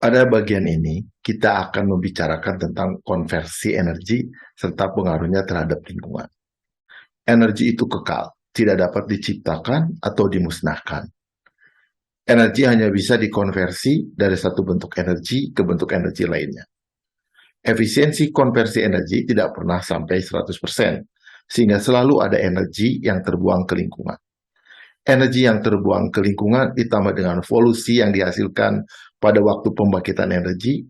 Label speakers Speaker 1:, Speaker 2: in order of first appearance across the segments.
Speaker 1: Pada bagian ini, kita akan membicarakan tentang konversi energi serta pengaruhnya terhadap lingkungan. Energi itu kekal, tidak dapat diciptakan atau dimusnahkan. Energi hanya bisa dikonversi dari satu bentuk energi ke bentuk energi lainnya. Efisiensi konversi energi tidak pernah sampai 100%, sehingga selalu ada energi yang terbuang ke lingkungan. Energi yang terbuang ke lingkungan ditambah dengan polusi yang dihasilkan pada waktu pembangkitan energi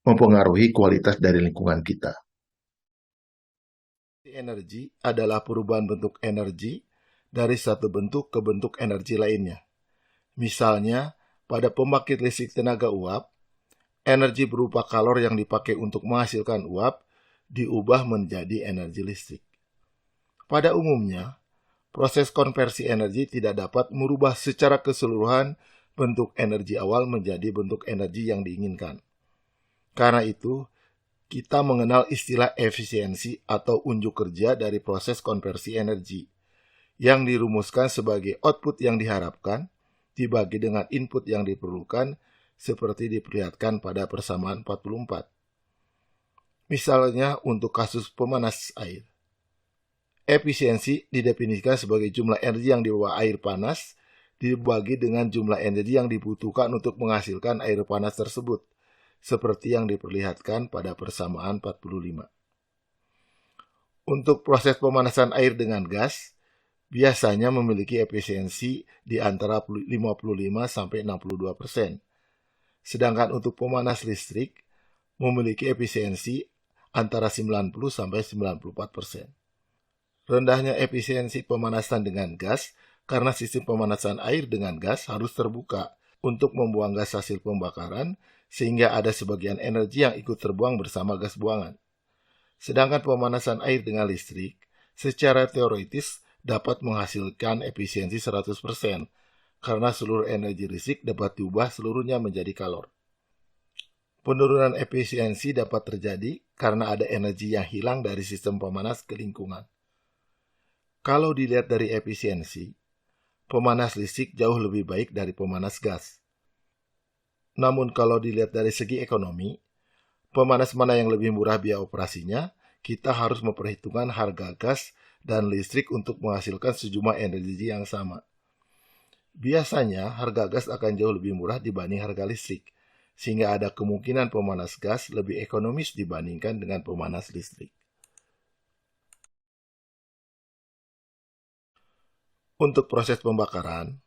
Speaker 1: mempengaruhi kualitas dari lingkungan kita.
Speaker 2: Energi adalah perubahan bentuk energi dari satu bentuk ke bentuk energi lainnya. Misalnya, pada pembangkit listrik tenaga uap, energi berupa kalor yang dipakai untuk menghasilkan uap diubah menjadi energi listrik. Pada umumnya, proses konversi energi tidak dapat merubah secara keseluruhan bentuk energi awal menjadi bentuk energi yang diinginkan. Karena itu, kita mengenal istilah efisiensi atau unjuk kerja dari proses konversi energi, yang dirumuskan sebagai output yang diharapkan dibagi dengan input yang diperlukan seperti diperlihatkan pada persamaan 44. Misalnya untuk kasus pemanas air. Efisiensi didefinisikan sebagai jumlah energi yang dibawa air panas dibagi dengan jumlah energi yang dibutuhkan untuk menghasilkan air panas tersebut, seperti yang diperlihatkan pada persamaan 45. Untuk proses pemanasan air dengan gas, biasanya memiliki efisiensi di antara 55-62%. Sedangkan untuk pemanas listrik, memiliki efisiensi antara 90-94%. Rendahnya efisiensi pemanasan dengan gas karena sistem pemanasan air dengan gas harus terbuka untuk membuang gas hasil pembakaran sehingga ada sebagian energi yang ikut terbuang bersama gas buangan. Sedangkan pemanasan air dengan listrik secara teoritis dapat menghasilkan efisiensi 100% karena seluruh energi listrik dapat diubah seluruhnya menjadi kalor. Penurunan efisiensi dapat terjadi karena ada energi yang hilang dari sistem pemanas ke lingkungan. Kalau dilihat dari efisiensi, pemanas listrik jauh lebih baik dari pemanas gas. Namun kalau dilihat dari segi ekonomi, pemanas mana yang lebih murah biaya operasinya, kita harus memperhitungkan harga gas dan listrik untuk menghasilkan sejumlah energi yang sama. Biasanya harga gas akan jauh lebih murah dibanding harga listrik, sehingga ada kemungkinan pemanas gas lebih ekonomis dibandingkan dengan pemanas listrik. Untuk proses pembakaran,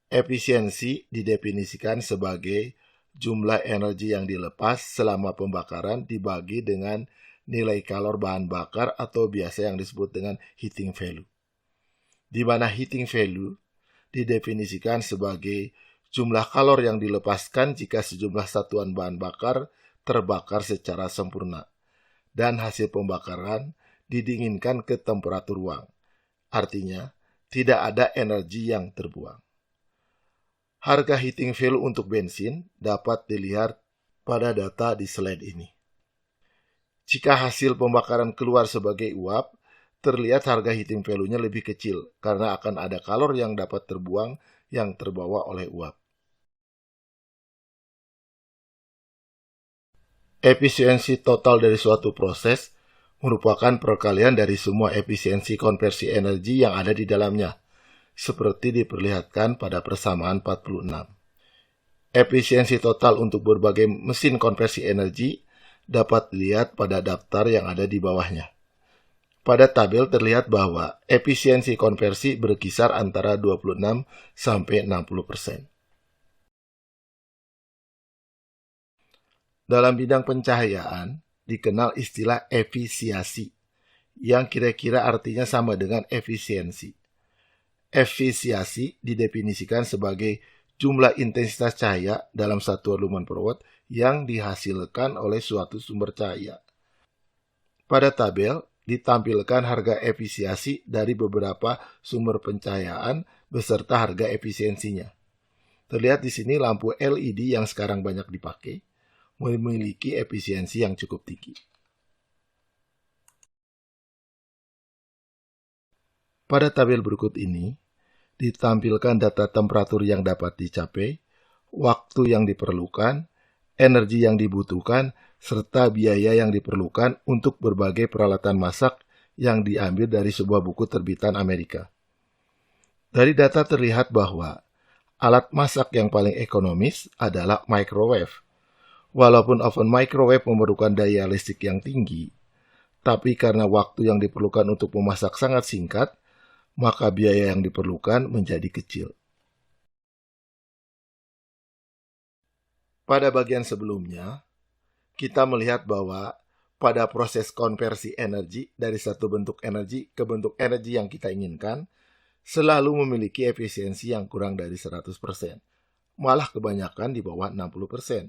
Speaker 2: efisiensi didefinisikan sebagai jumlah energi yang dilepas selama pembakaran dibagi dengan nilai kalor bahan bakar atau biasa yang disebut dengan heating value. Di mana heating value didefinisikan sebagai jumlah kalor yang dilepaskan jika sejumlah satuan bahan bakar terbakar secara sempurna dan hasil pembakaran didinginkan ke temperatur ruang. Artinya, tidak ada energi yang terbuang. Harga heating value untuk bensin dapat dilihat pada data di slide ini. Jika hasil pembakaran keluar sebagai uap, terlihat harga heating value-nya lebih kecil karena akan ada kalor yang dapat terbuang yang terbawa oleh uap. Efisiensi total dari suatu proses merupakan perkalian dari semua efisiensi konversi energi yang ada di dalamnya, seperti diperlihatkan pada persamaan 46. Efisiensi total untuk berbagai mesin konversi energi dapat dilihat pada daftar yang ada di bawahnya. Pada tabel terlihat bahwa efisiensi konversi berkisar antara 26-60%. Dalam bidang pencahayaan, dikenal istilah efisiasi, yang kira-kira artinya sama dengan efisiensi. Efisiasi didefinisikan sebagai jumlah intensitas cahaya dalam satuan lumen per watt yang dihasilkan oleh suatu sumber cahaya. Pada tabel ditampilkan harga efisiasi dari beberapa sumber pencahayaan beserta harga efisiensinya. Terlihat di sini lampu LED yang sekarang banyak dipakai memiliki efisiensi yang cukup tinggi. Pada tabel berikut ini, ditampilkan data temperatur yang dapat dicapai, waktu yang diperlukan, energi yang dibutuhkan, serta biaya yang diperlukan untuk berbagai peralatan masak yang diambil dari sebuah buku terbitan Amerika. Dari data terlihat bahwa alat masak yang paling ekonomis adalah microwave. Walaupun oven microwave memerlukan daya listrik yang tinggi, tapi karena waktu yang diperlukan untuk memasak sangat singkat, maka biaya yang diperlukan menjadi kecil. Pada bagian sebelumnya, kita melihat bahwa pada proses konversi energi dari satu bentuk energi ke bentuk energi yang kita inginkan, selalu memiliki efisiensi yang kurang dari 100%, malah kebanyakan di bawah 60%.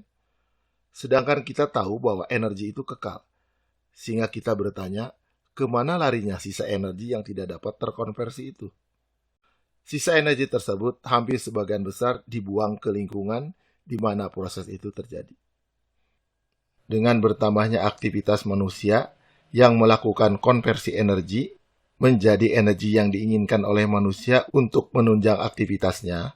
Speaker 2: Sedangkan kita tahu bahwa energi itu kekal, sehingga kita bertanya, kemana larinya sisa energi yang tidak dapat terkonversi itu? Sisa energi tersebut hampir sebagian besar dibuang ke lingkungan di mana proses itu terjadi. Dengan bertambahnya aktivitas manusia yang melakukan konversi energi menjadi energi yang diinginkan oleh manusia untuk menunjang aktivitasnya,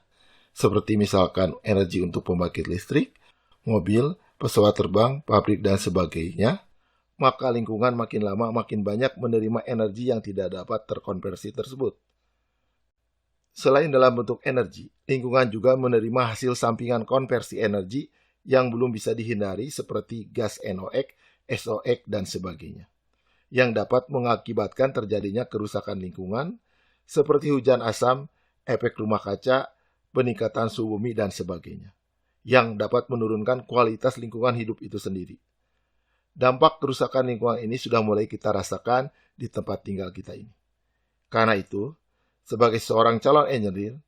Speaker 2: seperti misalkan energi untuk pembangkit listrik, mobil, pesawat terbang, pabrik, dan sebagainya, maka lingkungan makin lama makin banyak menerima energi yang tidak dapat terkonversi tersebut. Selain dalam bentuk energi, lingkungan juga menerima hasil sampingan konversi energi yang belum bisa dihindari seperti gas NOx, SOx, dan sebagainya, yang dapat mengakibatkan terjadinya kerusakan lingkungan seperti hujan asam, efek rumah kaca, peningkatan suhu bumi, dan sebagainya, yang dapat menurunkan kualitas lingkungan hidup itu sendiri. Dampak kerusakan lingkungan ini sudah mulai kita rasakan di tempat tinggal kita ini. Karena itu, sebagai seorang calon engineer,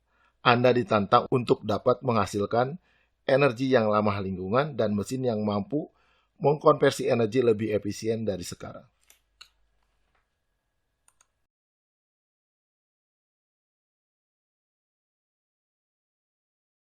Speaker 2: Anda ditantang untuk dapat menghasilkan energi yang ramah lingkungan dan mesin yang mampu mengkonversi energi lebih efisien dari sekarang.